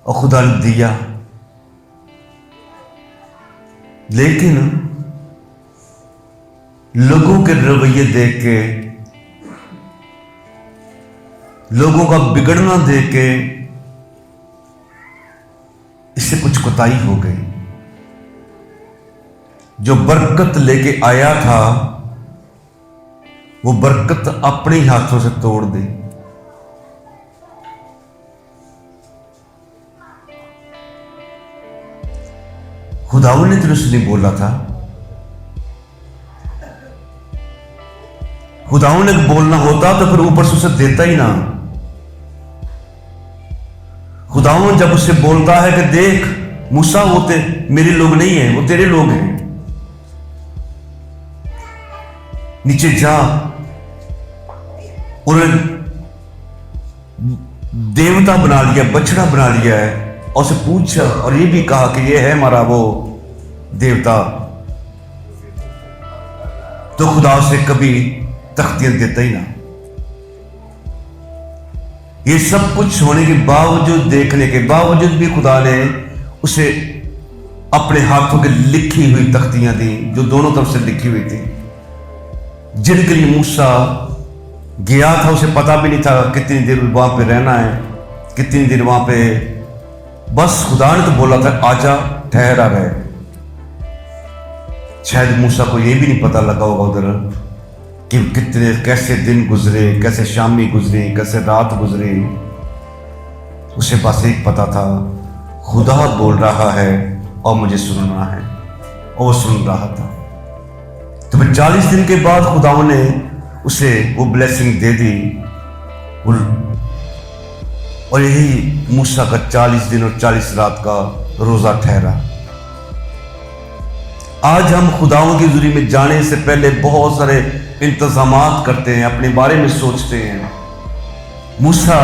और खुदा ने दिया। लेकिन लोगों के रवैये देख के, लोगों का बिगड़ना देख के इससे कुछ कोताही हो गई। जो बरकत लेके आया था वो बरकत अपने ही हाथों से तोड़ दी। खुदावन ने तुझसे नहीं बोला था? खुदावन ने बोलना होता तो फिर ऊपर से उसे देता ही ना। खुदावन जब उससे बोलता है कि देख मूसा, वो मेरे लोग नहीं है, वो तेरे लोग हैं, नीचे जा। उन्होंने देवता बना लिया, बछड़ा बना लिया है, और उसे पूछा और ये भी कहा कि ये है हमारा वो देवता। तो खुदा उसे कभी तख्तियां देता ही ना। ये सब कुछ होने के बावजूद, देखने के बावजूद भी खुदा ने उसे अपने हाथों की लिखी हुई तख्तियां दी, जो दोनों तरफ से लिखी हुई थी, जिनके लिए मूसा गया था। उसे पता भी नहीं था कितनी देर वहां पे रहना है, कितनी देर वहां पे। बस खुदा ने तो बोला था आजा, ठहरा रहे। शायद मूसा को यह भी नहीं पता लगा होगा उधर कि कितने कैसे दिन गुजरे, कैसे शामी गुजरी, कैसे रात गुजरी। उसे बस एक पता था, खुदा बोल रहा है और मुझे सुनना है, और वो सुन रहा था। तो फिर 40 दिन के बाद खुदाओं ने उसे वो ब्लेसिंग दे दी, और यही मूसा का 40 दिन और 40 रात का रोजा ठहरा। आज हम खुदाओं की हुजूरी में जाने से पहले बहुत सारे इंतजामात करते हैं, अपने बारे में सोचते हैं। मूसा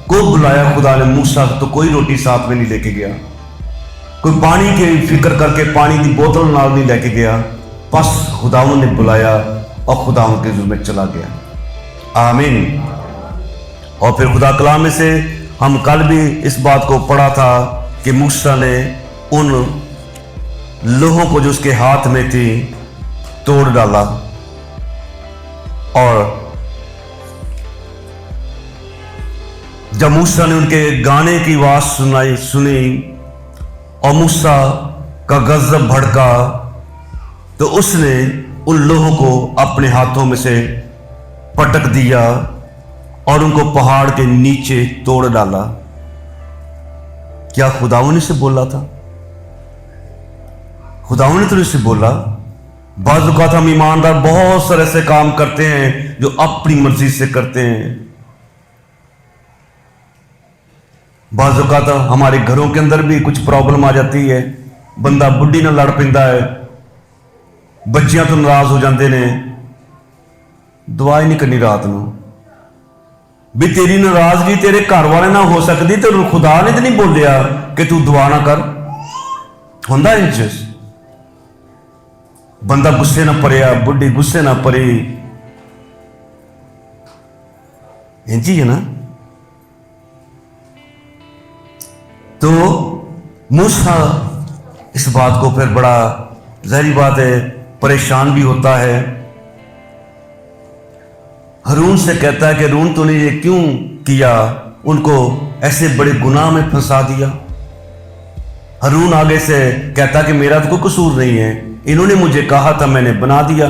को बुलाया खुदा ने, मूसा तो कोई रोटी साथ में नहीं लेके गया, कोई पानी की फिक्र करके पानी की बोतल नाल नहीं लेके गया। बस खुदाओं ने बुलाया और खुदाओं के हुजूर में चला गया। आमीन। और फिर खुदा कलाम में से हम कल भी इस बात को पढ़ा था कि मूसा ने उन लोहों को जो उसके हाथ में थी तोड़ डाला, और जब मूसा ने उनके गाने की आवाज सुनी और मूसा का गजब भड़का, तो उसने उन लोहों को अपने हाथों में से पटक दिया और उनको पहाड़ के नीचे तोड़ डाला। क्या खुदावन ने से बोला था? खुदावन ने तो इससे बोला। बाज़ औक़ात हम ईमानदार बहुत सारे ऐसे काम करते हैं जो अपनी मर्जी से करते हैं। बाज़ औक़ात हमारे घरों के अंदर भी कुछ प्रॉब्लम आ जाती है, बंदा बुढ़ी ना लड़ पैंदा है, बच्चियां तो नाराज हो जाते ने, दुआ ही नहीं करनी रात को भी। तेरी नाराजगी तेरे घर वाले ना हो सकती, तो खुदा ने तो नहीं बोलिया कि तू दुआ ना कर। होंदा इंच बंदा गुस्से ना पड़िया, बुढ़ी गुस्से ना पड़ी, इंची है ना। तो मूसा इस बात को फिर बड़ा, जाहिर बात है, परेशान भी होता है। हारून से कहता है कि हारून तूने ये क्यों किया, उनको ऐसे बड़े गुनाह में फंसा दिया। हारून आगे से कहता कि मेरा तो कोई कसूर नहीं है, इन्होंने मुझे कहा था, मैंने बना दिया।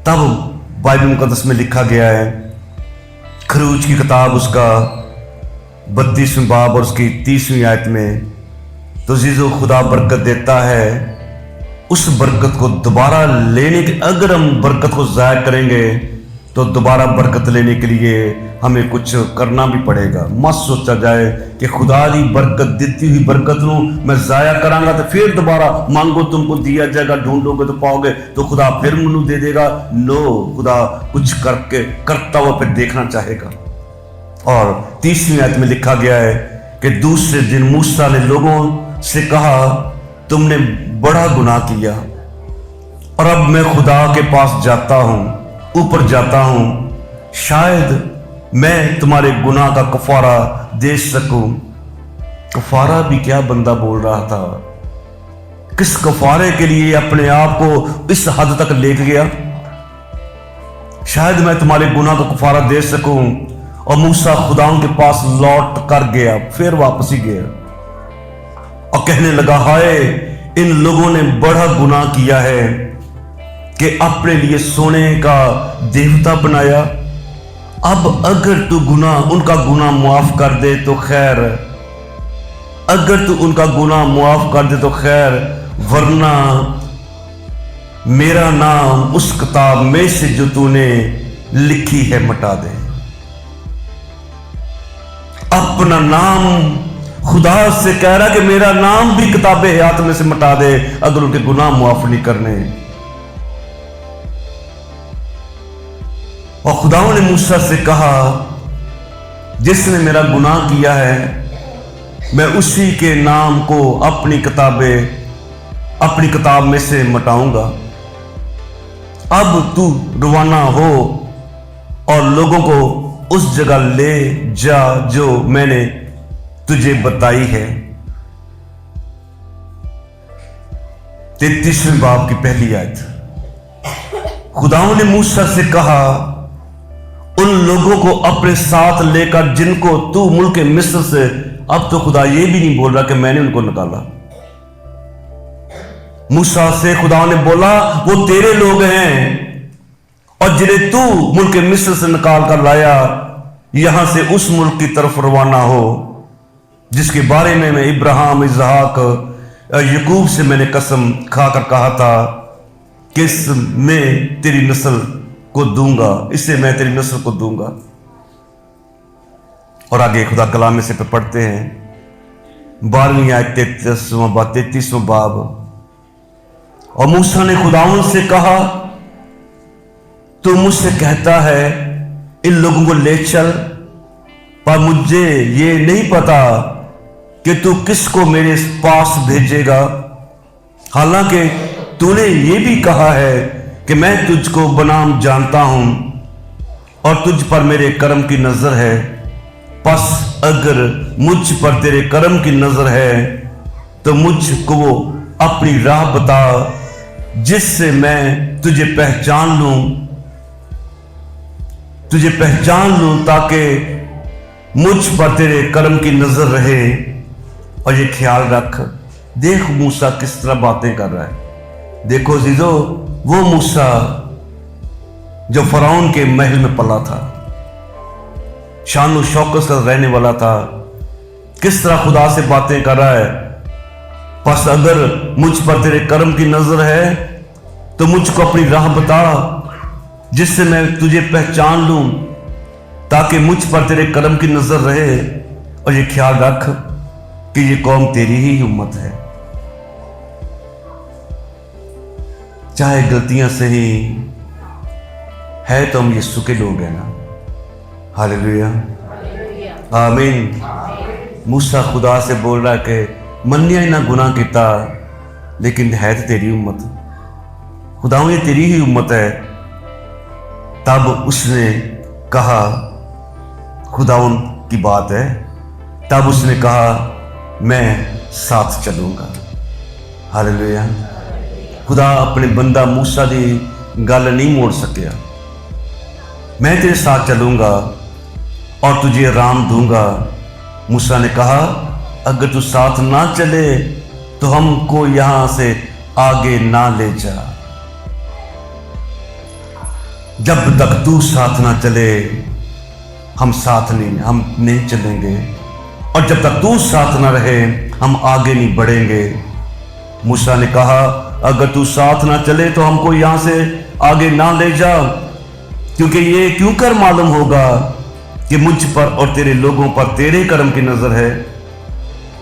तब बाइबल मुकद्दस में लिखा गया है, खरूज की किताब उसका 32वें बाब और उसकी 30वीं आयत में, तो जीजो खुदा बरकत देता है, उस बरकत को दोबारा लेने के, अगर हम बरकत को ज़ाया करेंगे तो दोबारा बरकत लेने के लिए हमें कुछ करना भी पड़ेगा। मत सोचा जाए कि खुदा की बरकत, देती हुई बरकत को मैं ज़ाया करांगा तो फिर दोबारा मांगो तुमको दिया जाएगा, ढूंढोगे तो पाओगे, तो खुदा फिर मनु दे देगा। नो, खुदा कुछ करके करता हुआ फिर देखना चाहेगा। और 30वीं आयत में लिखा गया है कि दूसरे दिन मूसा ने लोगों से कहा, तुमने बड़ा गुनाह किया और अब मैं खुदा के पास जाता हूं, ऊपर जाता हूं, शायद मैं तुम्हारे गुनाह का कफारा दे सकूं। कफारा भी क्या बंदा बोल रहा था, किस कफारे के लिए अपने आप को इस हद तक लेके गया। शायद मैं तुम्हारे गुनाह का कफारा दे सकूं। और मूसा खुदाओं के पास लौट कर गया, फिर वापस ही गया और कहने लगा, हाय इन लोगों ने बड़ा गुनाह किया है कि अपने लिए सोने का देवता बनाया। अब अगर तू उनका गुनाह मुआफ कर दे तो खैर, अगर तू उनका गुनाह मुआफ कर दे तो खैर, वरना मेरा नाम उस किताब में से जो तूने लिखी है मिटा दे। अपना नाम खुदा से कह रहा कि मेरा नाम भी किताबे हयात में से मिटा दे अगर उनके गुनाह मुआफ नहीं करने। और खुदाओं ने मूसा से कहा, जिसने मेरा गुनाह किया है मैं उसी के नाम को अपनी किताब में से मिटाऊंगा। अब तू रवाना हो और लोगों को उस जगह ले जा जो मैंने तुझे बताई है। 33वें बाब की पहली आयत। खुदाओं ने मूसा से कहा, उन लोगों को अपने साथ लेकर जिनको तू मुल्क मिस्र से, अब तो खुदा ये भी नहीं बोल रहा कि मैंने उनको निकाला। मूसा से खुदा ने बोला, वो तेरे लोग हैं और जिन्हें तू मुल्क मिस्र से निकाल कर लाया, यहां से उस मुल्क की तरफ रवाना हो जिसके बारे में मैं इब्राहिम, इसहाक, याकूब से मैंने कसम खाकर कहा था कि इसमें तेरी नस्ल को दूंगा, इससे मैं तेरी नस्ल को दूंगा। और आगे खुदा कलाम में से पे पढ़ते हैं 12वीं आयत 33वां बाब। और मूसा ने खुदावन से कहा, तू मुझसे कहता है इन लोगों को ले चल, पर मुझे ये नहीं पता कि तू किसको मेरे पास भेजेगा। हालांकि तूने ये भी कहा है कि मैं तुझको बनाम जानता हूं और तुझ पर मेरे कर्म की नजर है। बस अगर मुझ पर तेरे कर्म की नजर है तो मुझको वो अपनी राह बता जिससे मैं तुझे पहचान लूं ताकि मुझ पर तेरे कर्म की नजर रहे। और ये ख्याल रख, देख मूसा किस तरह बातें कर रहा है। देखो जीजो, वो मूसा जो फराउन के महल में पला था, शान शौकत का रहने वाला था, किस तरह खुदा से बातें कर रहा है। बस अगर मुझ पर तेरे कर्म की नजर है तो मुझको अपनी राह बता जिससे मैं तुझे पहचान लूं ताकि मुझ पर तेरे कर्म की नजर रहे। और ये ख्याल रख कि ये कौम तेरी ही उम्मत है, चाहे गलतियां सही है तो हम यीशु के लोग हैं ना। हालेलुया, आमीन। मूसा खुदा से बोल रहा है कि मन्निया ही ना गुनाह किता, लेकिन है तो तेरी उम्मत, खुदाओं ये तेरी ही उम्मत है। तब उसने कहा, खुदाउन की बात है, तब उसने कहा मैं साथ चलूंगा। हालेलुया। खुदा अपने बंदा मूसा की गल नहीं मोड़ सकिया। मैं तेरे साथ चलूंगा और तुझे आराम दूंगा। मूसा ने कहा, अगर तू साथ ना चले तो हमको यहां से आगे ना ले जा। जब तक तू साथ ना चले हम नहीं चलेंगे, और जब तक तू साथ ना रहे हम आगे नहीं बढ़ेंगे। मूसा ने कहा, अगर तू साथ ना चले तो हमको यहां से आगे ना ले जा, क्योंकि ये क्यों कर मालूम होगा कि मुझ पर और तेरे लोगों पर तेरे कर्म की नजर है।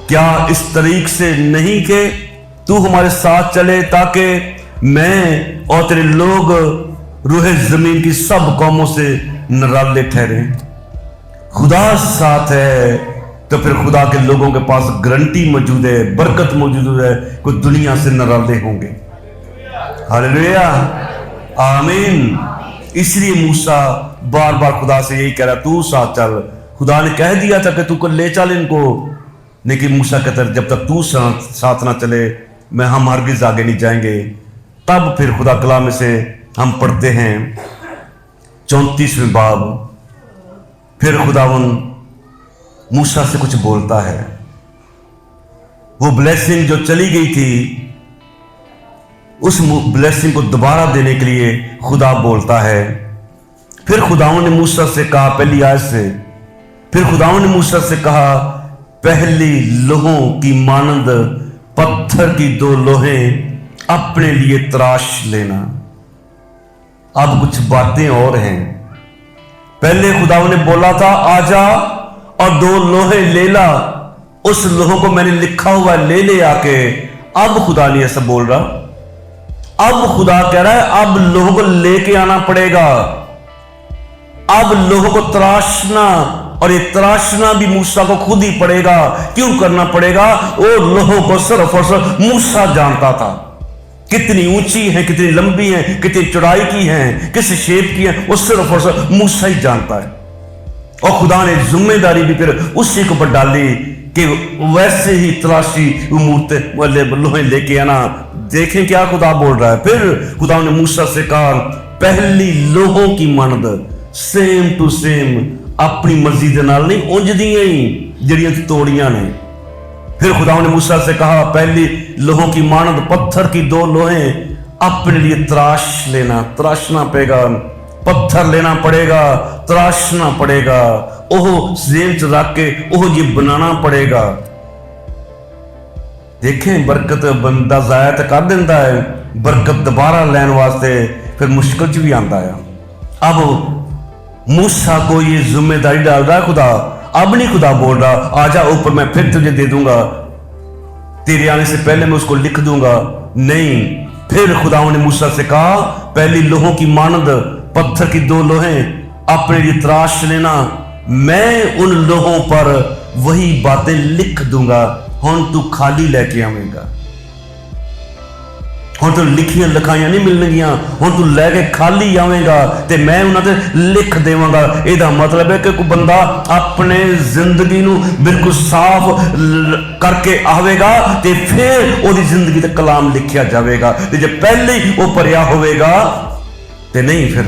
क्या इस तरीक से नहीं कि तू हमारे साथ चले ताकि मैं और तेरे लोग रूहे जमीन की सब कौमों से निराले ठहरे। खुदा साथ है तो फिर खुदा के लोगों के पास गारंटी मौजूद है, बरकत मौजूद है, कोई दुनिया से निराले होंगे। हालेलुया, आमीन। इसलिए मूसा बार बार खुदा से यही कह रहा, तू साथ चल, खुदा ने कह दिया था कि तू को ले चल इनको, लेकिन मूसा कहता जब तक तू साथ ना चले मैं हम हरगिज आगे नहीं जाएंगे। तब फिर खुदा कलाम में से हम पढ़ते हैं 34वें बाब, फिर खुदावन मूसा से कुछ बोलता है। वो ब्लेसिंग जो चली गई थी उस ब्लेसिंग को दोबारा देने के लिए खुदा बोलता है। फिर खुदावन ने मूसा से कहा, पहली आयत से, फिर खुदावन ने मूसा से कहा, पहली लोहों की मानंद पत्थर की 2 लोहें अपने लिए तराश लेना। अब कुछ बातें और हैं। पहले खुदावन ने बोला था आजा और 2 लोहे ले ला, उस लोहों को मैंने लिखा हुआ ले ले आके। अब खुदा नहीं ऐसा बोल रहा, अब खुदा कह रहा है अब लोहों को लेके आना पड़ेगा। अब लोहों को तराशना, और ये तराशना भी मूसा को खुद ही पड़ेगा। क्यों करना पड़ेगा? वो लोहों को सिर्फ और सिर्फ मूसा जानता था, कितनी ऊंची है, कितनी लंबी है, कितनी चौड़ाई की है, किस शेप की है, वो सिर्फ और सिर्फ मूसा ही जानता है। और खुदा ने जिम्मेदारी भी फिर उसी के ऊपर डाली कि वैसे ही तलाशी मूर्त वाले लोहे लेके आना। देखें क्या खुदा बोल रहा है। फिर खुदा ने मूसा से कहा, पहली लोहों की मानद सेम टू सेम अपनी मर्जी के नाल नहीं उंज दियां ही जड़ियां तोड़ियां ने। फिर खुदा ने मूसा से कहा, पहली लोहों की मानद पत्थर की 2 लोहें अपने लिए तराश लेना। तराशना पड़ेगा, पत्थर लेना पड़ेगा, तराशना पड़ेगा, ओह जेब च रख के ओह जी बनाना पड़ेगा। देखें बरकत बंदा जाया तो कर देता है, बरकत दोबारा लैन वास्ते फिर मुश्किल च भी आता है। अब मूसा को ये जिम्मेदारी डाल रहा है खुदा। अब नहीं खुदा बोल रहा आजा ऊपर मैं फिर तुझे दे दूंगा, तेरे आने से पहले मैं उसको लिख दूंगा। नहीं, फिर खुदा ने मूसा से कहा, पहली लोहों की मानद पत्थर की 2 लोहें अपने लिए तराश लेना। मैं उन लोहों पर वही बातें लिख दूंगा। हुण तू खाली लेके आवेगा, हुण तो लिखियां लिखाइयां नहीं मिलनगियां, हुण तू लैके खाली आवेगा ते मैं उन्हां ते लिख देवांगा। ਇਹਦਾ मतलब है कि कोई बंदा अपने जिंदगी नूं बिल्कुल साफ करके आवेगा ते फिर ओदी जिंदगी ते कलाम लिखिया जाएगा। ते जे पहले ही वो भरिया होवेगा ते नहीं, फिर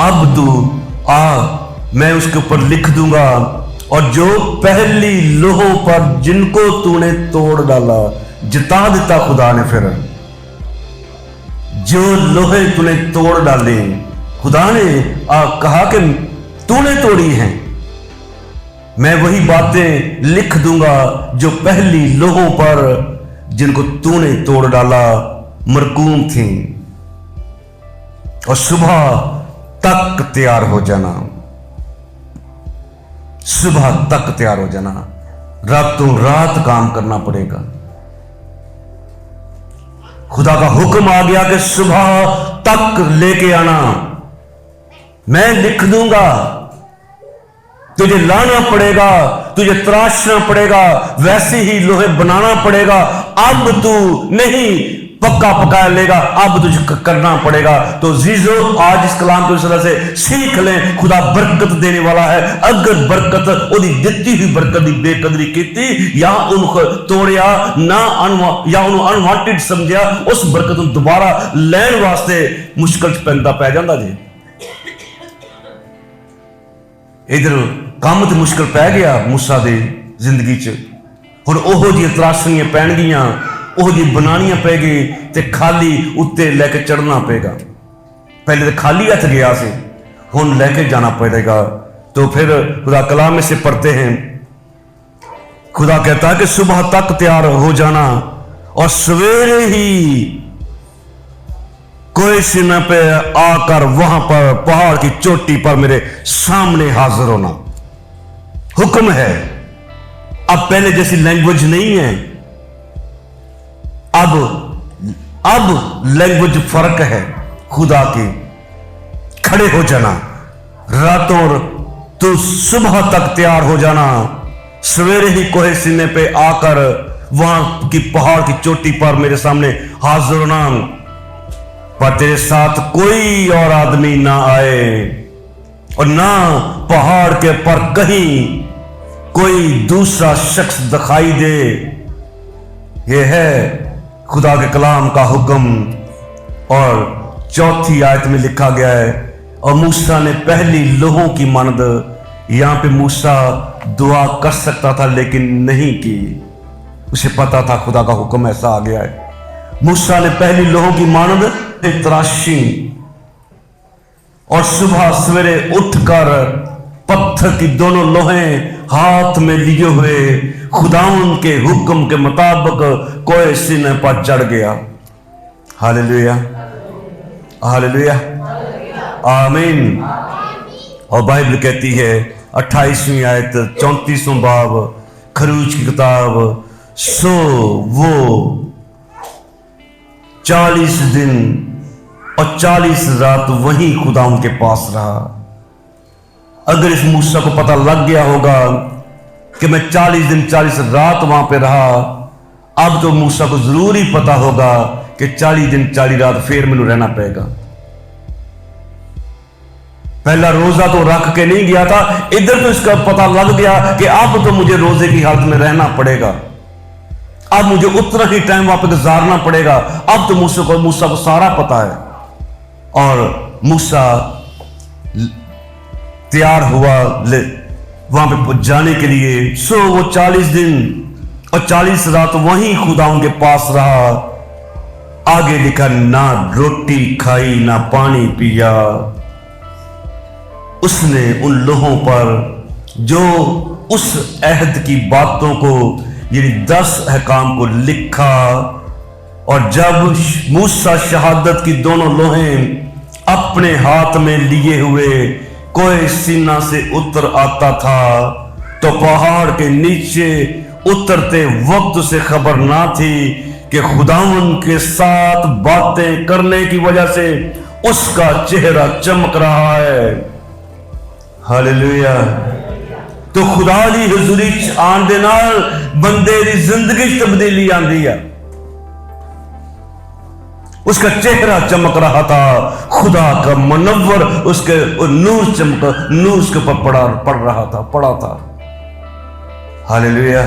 अब तू आ मैं उसके ऊपर लिख दूंगा। और जो पहली लोहों पर जिनको तूने तोड़ डाला, जिता दिता खुदा ने। फिर जो लोहे तूने तोड़ डाले, खुदा ने कहा कि तूने तोड़ी हैं, मैं वही बातें लिख दूंगा जो पहली लोहों पर जिनको तूने तोड़ डाला मरकूम थी। और सुबह तक तैयार हो जाना, सुबह तक तैयार हो जाना। रातों रात काम करना पड़ेगा। खुदा का हुक्म आ गया कि सुबह तक लेके आना, मैं लिख दूंगा। तुझे लाना पड़ेगा, तुझे तराशना पड़ेगा, वैसे ही लोहे बनाना पड़ेगा। अब तू नहीं पक्का पकाया लेगा, अब तुझे करना पड़ेगा। तो जीजो आज इस कलाम की वजह से सीख लें, खुदा बरकत देने वाला है। अगर बरकत ओदी दित्ती हुई बरकत की बेकदरी की या उनको तोड़िया ना या उन्होंने अनवांटेड समझिया, उस बरकत को दोबारा लैन वास्ते मुश्किल पैदा पै जाता जी। इधर काम तो मुश्किल पै गया मूसा की जिंदगी च, हुण ओहो जी तराशनियां पैणगियां, ओह जी बनानियां पै गई ते खाली उत्ते लैके चढ़ना पेगा। पहले तो खाली हथ गया से, हुण लैके जाना पड़ेगा। तो फिर खुदा कलाम में से पढ़ते हैं, खुदा कहता है कि सुबह तक तैयार हो जाना और सवेरे ही कोई सीना पे आकर वहां पर पहाड़ की चोटी पर मेरे सामने हाजिर होना। हुक्म है। अब पहले जैसी लैंग्वेज नहीं है, अब लैंग्वेज फर्क है खुदा की। खड़े हो जाना, रातों तो सुबह तक तैयार हो जाना, सवेरे ही कोहे सीने पे आकर वहां की पहाड़ की चोटी पर मेरे सामने हाजिर होना। पर तेरे साथ कोई और आदमी ना आए, और ना पहाड़ के पर कहीं कोई दूसरा शख्स दिखाई दे। यह है खुदा के कलाम का हुक्म। और चौथी आयत में लिखा गया है, और मूसा ने पहली लोहों की मानद, यहां पे मूसा दुआ कर सकता था लेकिन नहीं की। उसे पता था खुदा का हुक्म ऐसा आ गया है। मूसा ने पहली लोहों की मानद तराशी और सुबह सवेरे उठकर पत्थर की दोनों लोहें हाथ में लिए हुए खुदाउन के हुक्म के मुताबिक कोए सीने पर चढ़ गया। हालेलुया, हालेलुया, आमीन। और बाइबल कहती है 28वीं आयत 34वां बाब खरूज की किताब, सो वो 40 दिन और 40 रात वहीं खुदा उनके पास रहा। अगर इस मूसा को पता लग गया होगा कि मैं 40 दिन 40 रात वहां पे रहा, अब तो मूसा को जरूर ही पता होगा कि 40 दिन 40 रात फिर मैंने रहना पड़ेगा। पहला रोजा तो रख के नहीं गया था, इधर तो इसका पता लग गया कि अब तो मुझे रोजे की हालत में रहना पड़ेगा, अब मुझे उतना ही टाइम वहां पर गुजारना पड़ेगा। अब तो मूसा को सारा पता है। और मूसा तैयार हुआ वहां पे जाने के लिए। सो वो 40 दिन और 40 रात वहीं खुदा उनके पास रहा। आगे लिखा, ना रोटी खाई ना पानी पिया। उसने उन लोगों पर जो उस अहद की बातों को यानी 10 अहकाम को लिखा। और जब मूसा शहादत की दोनों लोहें अपने हाथ में लिए हुए कोई सीना से उतर आता था, तो पहाड़ के नीचे उतरते वक्त उसे खबर ना थी कि खुदावन के साथ बातें करने की वजह से उसका चेहरा चमक रहा है। हालेलुया। तो खुदा दी हुजूरी च आन दे नाल बंदे दी जिंदगी च तब्दीली आंदी है। उसका चेहरा चमक रहा था, खुदा का मुनव्वर उसके नूर उसके ऊपर पड़ा था। हालेलुया।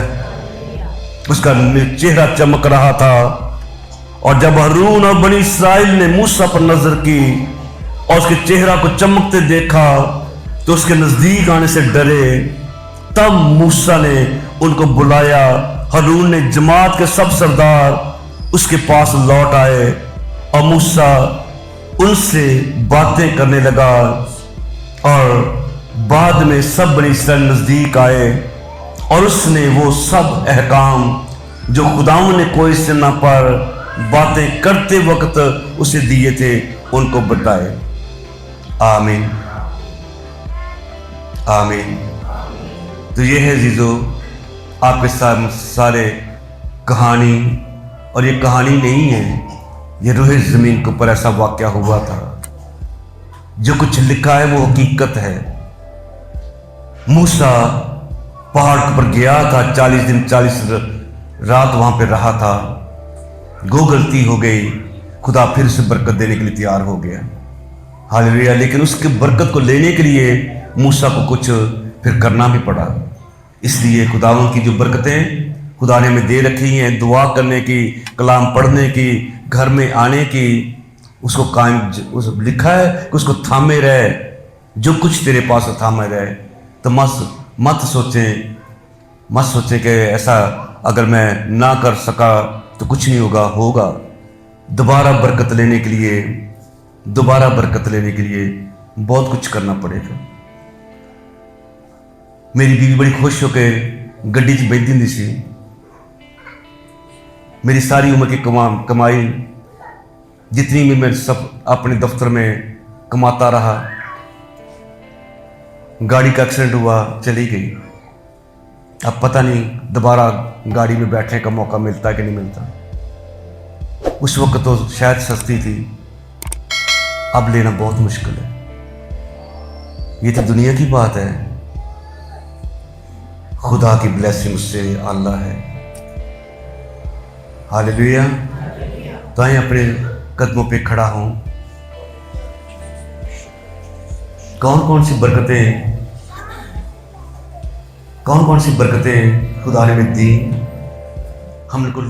उसका चेहरा चमक रहा था। और जब हारून और बनी इस्राएल ने मूसा पर नजर की और उसके चेहरा को चमकते देखा तो उसके नजदीक आने से डरे। तब मूसा ने उनको बुलाया। हारून ने जमात के सब सरदार उसके पास लौट आए और मूसा उनसे बातें करने लगा। और बाद में सब बनी इस्राएल नजदीक आए और उसने वो सब अहकाम जो खुदावंद ने कोई सिना पर बातें करते वक्त उसे दिए थे उनको बताए। आमीन, आमीन। तो ये है जीजो आपके सारे कहानी। और ये कहानी नहीं है, ये रूहे जमीन के ऊपर ऐसा वाकया हुआ था। जो कुछ लिखा है वो हकीकत है। मूसा पहाड़ पर गया था, 40 दिन 40 रात वहां पे रहा था। गलती हो गई, खुदा फिर उसे बरकत देने के लिए तैयार हो गया। हालेलुया। लेकिन उसके बरकत को लेने के लिए मूसा को कुछ फिर करना भी पड़ा। इसलिए खुदावंद की जो बरकतें खुदा ने हमें दे रखी हैं, दुआ करने की, कलाम पढ़ने की, घर में आने की, उसको कायम लिखा है कि उसको थामे रहे। जो कुछ तेरे पास थामे रहे। तो मत सोचें कि ऐसा अगर मैं ना कर सका तो कुछ नहीं होगा। दोबारा बरकत लेने के लिए बहुत कुछ करना पड़ेगा। मेरी बीवी बड़ी खुश होकर गड्डी च बैठी हुंदी सी। मेरी सारी उम्र की कमाई जितनी भी मैं सब अपने दफ्तर में कमाता रहा, गाड़ी का एक्सीडेंट हुआ, चली गई। अब पता नहीं दोबारा गाड़ी में बैठने का मौका मिलता है कि नहीं मिलता। उस वक्त तो शायद सस्ती थी, अब लेना बहुत मुश्किल है। ये तो दुनिया की बात है। खुदा की ब्लेसिंग उससे आला है। हालेलुया। तो आए अपने कदमों पे खड़ा हूं। कौन कौन सी बरकतें खुदा ने में दी हमको।